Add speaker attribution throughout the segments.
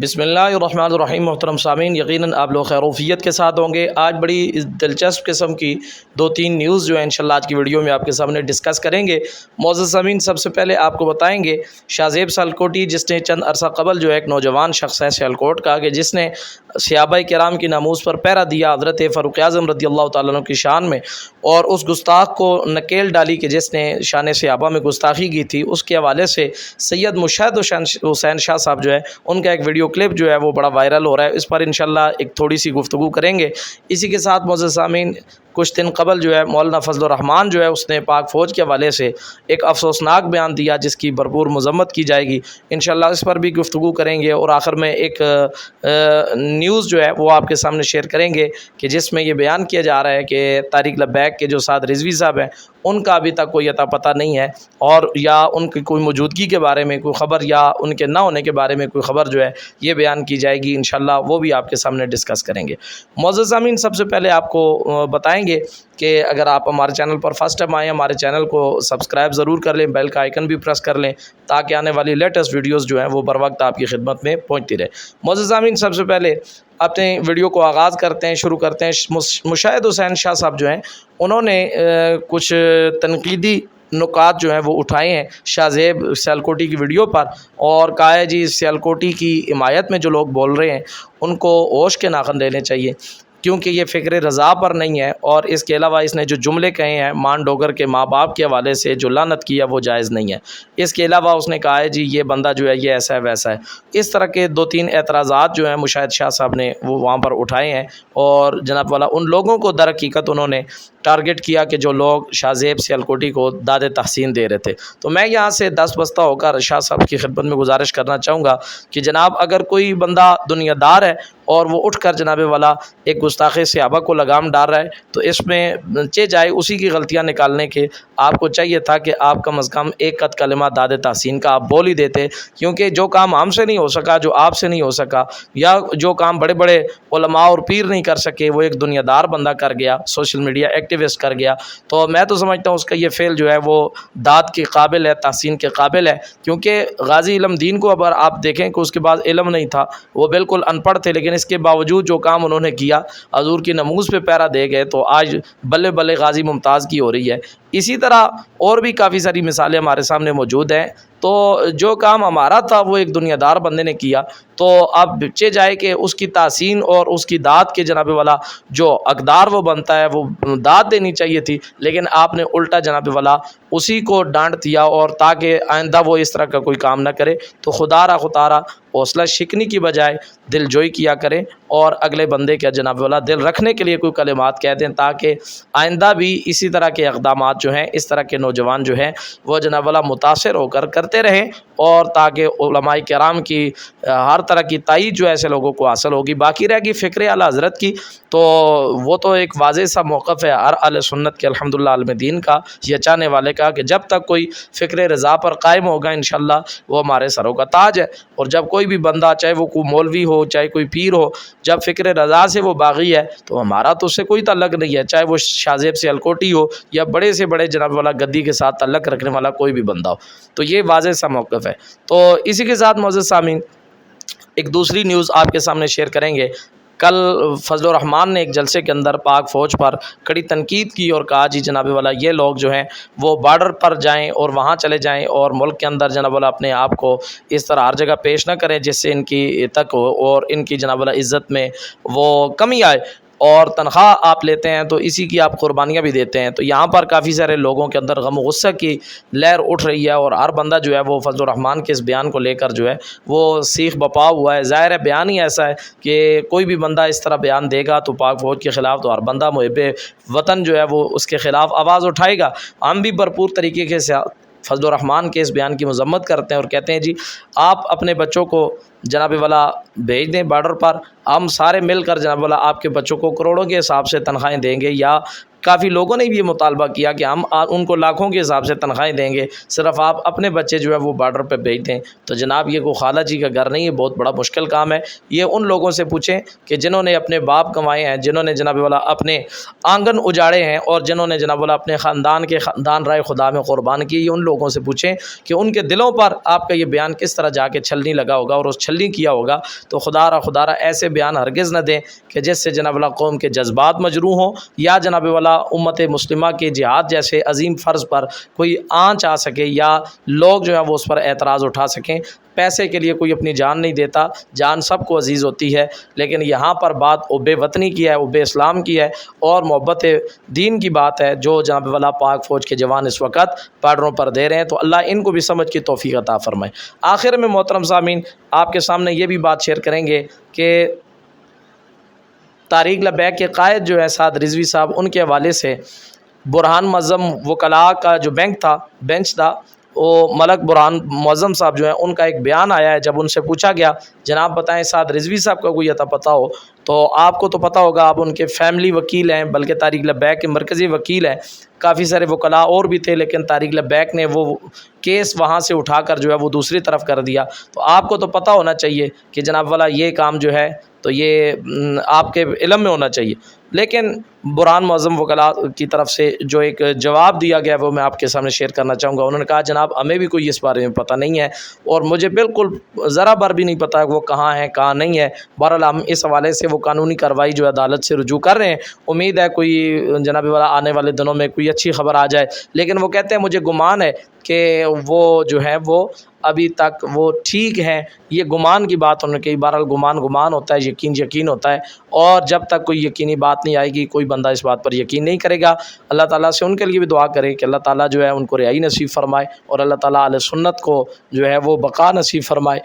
Speaker 1: بسم اللہ الرحمن الرحیم۔ محترم سامعین، یقیناً آپ لوگ خیروفیت کے ساتھ ہوں گے۔ آج بڑی دلچسپ قسم کی دو تین نیوز جو ہیں انشاءاللہ آج کی ویڈیو میں آپ کے سامنے ڈسکس کریں گے۔ معزز سامعین، سب سے پہلے آپ کو بتائیں گے شاہ زیب سیالکوٹی، جس نے چند عرصہ قبل جو ہے ایک نوجوان شخص ہے سیالکوٹ کا کہ جس نے صحابہ کرام کی ناموس پر پہرا دیا حضرت فاروق اعظم رضی اللہ تعالیٰ عنہ کی شان میں، اور اس گستاخ کو نکیل ڈالی کہ جس نے شان صحابہ میں گستاخی کی تھی، اس کے حوالے سے سید مشاہد حسین شاہ صاحب جو ہے ان کا ایک ویڈیو کلپ جو ہے وہ بڑا وائرل ہو رہا ہے۔ اس پر انشاءاللہ ایک تھوڑی سی گفتگو کریں گے۔ اسی کے ساتھ معزز سامعین، کچھ دن قبل جو ہے مولانا فضل الرحمان جو ہے اس نے پاک فوج کے حوالے سے ایک افسوسناک بیان دیا جس کی بھرپور مذمت کی جائے گی۔ انشاءاللہ اس پر بھی گفتگو کریں گے، اور آخر میں ایک نیوز جو ہے وہ آپ کے سامنے شیئر کریں گے کہ جس میں یہ بیان کیا جا رہا ہے کہ طارق لبیک کے جو ساتھ رضوی صاحب ہیں ان کا ابھی تک کوئی عطا پتہ نہیں ہے، اور یا ان کی کوئی موجودگی کے بارے میں کوئی خبر یا ان کے نہ ہونے کے بارے میں کوئی خبر جو ہے یہ بیان کی جائے گی۔ انشاءاللہ وہ بھی آپ کے سامنے ڈسکس کریں گے۔ معزز سامعین، سب سے پہلے آپ کو بتائیں گے کہ اگر آپ ہمارے چینل پر فرسٹ ٹائم آئیں، ہمارے چینل کو سبسکرائب ضرور کر لیں، بیل کا آئیکن بھی پریس کر لیں تاکہ آنے والی لیٹسٹ ویڈیوز جو ہیں وہ بر وقت آپ کی خدمت میں پہنچتی رہے۔ معزز سامعین، سب سے پہلے اپنے ویڈیو کو آغاز کرتے ہیں، شروع کرتے ہیں۔ مشاہد حسین شاہ صاحب جو ہیں انہوں نے کچھ تنقیدی نکات جو ہیں وہ اٹھائے ہیں شاہ زیب سیالکوٹی کی ویڈیو پر، اور کہا ہے جی سیالکوٹی کی حمایت میں جو لوگ بول رہے ہیں ان کو ہوش کے ناخن لینے چاہیے، کیونکہ یہ فکر رضا پر نہیں ہے، اور اس کے علاوہ اس نے جو جملے کہے ہیں مان ڈوگر کے ماں باپ کے حوالے سے جو لعنت کی ہے وہ جائز نہیں ہے۔ اس کے علاوہ اس نے کہا ہے جی یہ بندہ جو ہے یہ ایسا ہے ویسا ہے۔ اس طرح کے دو تین اعتراضات جو ہیں مشاہد شاہ صاحب نے وہ وہاں پر اٹھائے ہیں، اور جناب والا ان لوگوں کو در حقیقت انہوں نے ٹارگٹ کیا کہ جو لوگ شاہ زیب سیالکوٹی کو داد تحسین دے رہے تھے۔ تو میں یہاں سے دست بستہ ہو کر شاہ صاحب کی خدمت میں گزارش کرنا چاہوں گا کہ جناب اگر کوئی بندہ دنیا دار ہے اور وہ اٹھ کر جناب والا ایک گستاخ صحابہ کو لگام ڈال رہا ہے تو اس میں جائے اسی کی غلطیاں نکالنے کے آپ کو چاہیے تھا کہ آپ کم از کم ایک قط کلمہ داد تحسین کا آپ بول ہی دیتے، کیونکہ جو کام ہم سے نہیں ہو سکا، جو آپ سے نہیں ہو سکا، یا جو کام بڑے بڑے علماء اور پیر نہیں کر سکے وہ ایک دنیا دار بندہ کر گیا، سوشل میڈیا ایکٹیوسٹ کر گیا، تو میں تو سمجھتا ہوں اس کا یہ فعل جو ہے وہ داد کے قابل ہے، تحسین کے قابل ہے۔ کیونکہ غازی علم دین کو اگر آپ دیکھیں کہ اس کے بعد علم نہیں تھا، وہ بالکل ان پڑھ تھے، لیکن اس کے باوجود جو کام انہوں نے کیا حضور کی نموز پہ پیرا دے گئے، تو آج بلے بلے غازی ممتاز کی ہو رہی ہے۔ اسی طرح اور بھی کافی ساری مثالیں ہمارے سامنے موجود ہیں۔ تو جو کام ہمارا تھا وہ ایک دنیا دار بندے نے کیا، تو اب بچے جائے کہ اس کی تحسین اور اس کی داد کے جناب والا جو اقدار وہ بنتا ہے وہ داد دینی چاہیے تھی، لیکن آپ نے الٹا جناب والا اسی کو ڈانٹ دیا، اور تاکہ آئندہ وہ اس طرح کا کوئی کام نہ کرے۔ تو خدا را حوصلہ شکنی کی بجائے دل جوئی کیا کریں، اور اگلے بندے کا جناب والا دل رکھنے کے لیے کوئی کلمات کہہ دیں، تاکہ آئندہ بھی اسی طرح کے اقدامات جو ہیں اس طرح کے نوجوان جو ہیں وہ جناب والا متاثر ہو کر کرتے رہیں، اور تاکہ علماء کرام کی ہر طرح کی تائید جو ایسے لوگوں کو حاصل ہوگی۔ باقی رہ گی فکر اعلیٰ حضرت کی، تو وہ تو ایک واضح سا موقف ہے ہر اہل سنت کے الحمدللہ عالم دین کا، یہ چاہنے والے کا، کہ جب تک کوئی فکر رضا پر قائم ہوگا انشاءاللہ وہ ہمارے سروں کا تاج ہے۔ اور جب کوئی بھی بندہ، چاہے وہ کوئی مولوی ہو چاہے کوئی پیر ہو، جب فکر رضا سے وہ باغی ہے تو ہمارا تو اس سے کوئی تعلق نہیں ہے، چاہے وہ شاہ زیب سیالکوٹی ہو یا بڑے سے بڑے جناب والا گدی کے ساتھ تعلق رکھنے والا کوئی بھی بندہ ہو۔ تو یہ واضح سا موقف ہے۔ تو اسی کے ساتھ معزز سامعین ایک دوسری نیوز آپ کے سامنے شیئر کریں گے۔ کل فضل الرحمان نے ایک جلسے کے اندر پاک فوج پر کڑی تنقید کی اور کہا جی جناب والا یہ لوگ جو ہیں وہ بارڈر پر جائیں اور وہاں چلے جائیں، اور ملک کے اندر جناب والا اپنے آپ کو اس طرح ہر جگہ پیش نہ کریں جس سے ان کی تک ہو اور ان کی جناب والا عزت میں وہ کمی آئے، اور تنخواہ آپ لیتے ہیں تو اسی کی آپ قربانیاں بھی دیتے ہیں۔ تو یہاں پر کافی سارے لوگوں کے اندر غم و غصہ کی لہر اٹھ رہی ہے، اور ہر بندہ جو ہے وہ فضل الرحمان کے اس بیان کو لے کر جو ہے وہ سیخ بپا ہوا ہے۔ ظاہر ہے بیان ہی ایسا ہے کہ کوئی بھی بندہ اس طرح بیان دے گا تو پاک فوج کے خلاف تو ہر بندہ محب وطن جو ہے وہ اس کے خلاف آواز اٹھائے گا۔ ہم بھی بھرپور طریقے کے فضل الرحمان کے اس بیان کی مذمت کرتے ہیں اور کہتے ہیں جی آپ اپنے بچوں کو جناب والا بھیج دیں بارڈر پر، ہم سارے مل کر جناب والا آپ کے بچوں کو کروڑوں کے حساب سے تنخواہیں دیں گے، یا کافی لوگوں نے بھی یہ مطالبہ کیا کہ ہم ان کو لاکھوں کے حساب سے تنخواہیں دیں گے، صرف آپ اپنے بچے جو ہے وہ بارڈر پہ بھیج دیں۔ تو جناب یہ کوئی خالہ جی کا گھر نہیں ہے، بہت بڑا مشکل کام ہے۔ یہ ان لوگوں سے پوچھیں کہ جنہوں نے اپنے باپ کمائے ہیں، جنہوں نے جناب والا اپنے آنگن اجاڑے ہیں، اور جنہوں نے جناب والا اپنے خاندان رائے خدا میں قربان کی، یہ ان لوگوں سے پوچھیں کہ ان کے دلوں پر آپ کا یہ بیان کس طرح جا کے چھلنی لگا ہوگا اور اس چھلنی کیا ہوگا۔ تو خدا را ایسے بیان ہرگز نہ دیں کہ جس سے جناب والا قوم کے جذبات مجروح ہوں، یا جناب والا امت مسلمہ کے جہاد جیسے عظیم فرض پر کوئی آنچ آ سکے، یا لوگ جو ہے وہ اس پر اعتراض اٹھا سکیں۔ پیسے کے لیے کوئی اپنی جان نہیں دیتا، جان سب کو عزیز ہوتی ہے، لیکن یہاں پر بات حب وطنی کی ہے، حب اسلام کی ہے، اور محبت دین کی بات ہے، جو جناب والا پاک فوج کے جوان اس وقت بارڈروں پر دے رہے ہیں۔ تو اللہ ان کو بھی سمجھ کی توفیق عطا فرمائے۔ آخر میں محترم سامعین، آپ کے سامنے یہ بھی بات شیئر کریں گے کہ تحریک لبیک کے قائد جو ہے سعد رضوی صاحب، ان کے حوالے سے برہان معظم وکلاء کا جو بینچ تھا، وہ ملک برہان معظم صاحب جو ہیں، ان کا ایک بیان آیا ہے۔ جب ان سے پوچھا گیا جناب بتائیں سعد رضوی صاحب کا کوئی عطا پتہ ہو، تو آپ کو تو پتہ ہوگا، آپ ان کے فیملی وکیل ہیں، بلکہ تحریک لبیک کے مرکزی وکیل ہیں۔ کافی سارے وکلاء اور بھی تھے، لیکن تحریک لبیک نے وہ کیس وہاں سے اٹھا کر جو ہے وہ دوسری طرف کر دیا۔ تو آپ کو تو پتہ ہونا چاہیے کہ جناب والا یہ کام جو ہے تو یہ آپ کے علم میں ہونا چاہیے۔ لیکن برہان معظم وکلاء کی طرف سے جو ایک جواب دیا گیا وہ میں آپ کے سامنے شیئر کرنا چاہوں گا۔ انہوں نے کہا جناب ہمیں بھی کوئی اس بارے میں پتہ نہیں ہے، اور مجھے بالکل ذرا بر بھی نہیں پتہ ہے وہ کہاں ہیں کہاں نہیں ہے۔ بہرحال ہم اس حوالے سے وہ قانونی کارروائی جو عدالت سے رجوع کر رہے ہیں، امید ہے کوئی جناب والا آنے والے دنوں میں کوئی اچھی خبر آ جائے۔ لیکن وہ کہتے ہیں مجھے گمان ہے کہ وہ جو ہے وہ ابھی تک وہ ٹھیک ہیں۔ یہ گمان کی بات انہوں نے کہی۔ بہرحال گمان ہوتا ہے، یقین ہوتا ہے، اور جب تک کوئی یقینی بات نہیں آئے گی کوئی بندہ اس بات پر یقین نہیں کرے گا۔ اللہ تعالیٰ سے ان کے لیے بھی دعا کرے کہ اللہ تعالیٰ جو ہے ان کو رہائی نصیب فرمائے، اور اللہ تعالیٰ اہل سنت کو جو ہے وہ بقا نصیب فرمائے،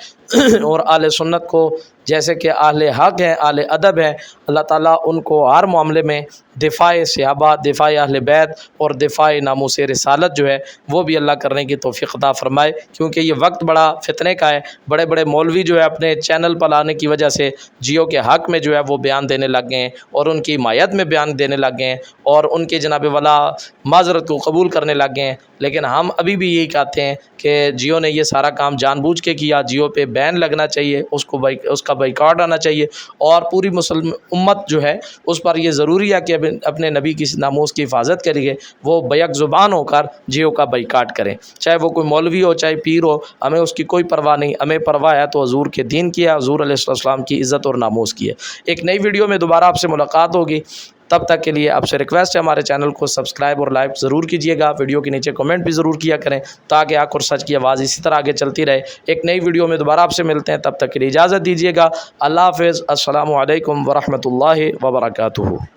Speaker 1: اور اہل سنت کو جیسے کہ اہل حق ہیں، اہل ادب ہیں، اللہ تعالیٰ ان کو ہر معاملے میں دفاع صحابہ، دفاع اہل بیت اور دفاع ناموس رسالت جو ہے وہ بھی اللہ کرنے کی توفیق عطا فرمائے۔ کیونکہ یہ وقت بڑا فتنے کا ہے، بڑے بڑے مولوی جو ہے اپنے چینل پر لانے کی وجہ سے جیو کے حق میں جو ہے وہ بیان دینے لگ گئے ہیں، اور ان کی حمایت میں بیان دینے لگ گئے ہیں، اور ان کے جناب والا معذرت کو قبول کرنے لگ گئے ہیں۔ لیکن ہم ابھی بھی یہی کہتے ہیں کہ جیو نے یہ سارا کام جان بوجھ کے کیا، جیو پہ بین لگنا چاہیے، اس کا بائیکاٹ آنا چاہیے، اور پوری مسلم امت جو ہے اس پر یہ ضروری ہے کہ اپنے نبی کی ناموس کی حفاظت کے لیے وہ بیک زبان ہو کر جیو کا بائیکاٹ کریں، چاہے وہ کوئی مولوی ہو چاہے پیر ہو، ہمیں اس کی کوئی پرواہ نہیں۔ ہمیں پرواہ ہے تو حضور کے دین کی ہے، حضور علیہ السلام کی عزت اور ناموس کی ہے۔ ایک نئی ویڈیو میں دوبارہ آپ سے ملاقات ہوگی، تب تک کے لیے آپ سے ریکویسٹ ہے ہمارے چینل کو سبسکرائب اور لائک ضرور کیجیے گا، ویڈیو کے نیچے کمنٹ بھی ضرور کیا کریں تاکہ حق اور سچ کی آواز اسی طرح آگے چلتی رہے۔ ایک نئی ویڈیو میں دوبارہ آپ سے ملتے ہیں، تب تک کے لیے اجازت دیجیے گا۔ اللہ حافظ، السلام علیکم ورحمۃ اللہ وبرکاتہ۔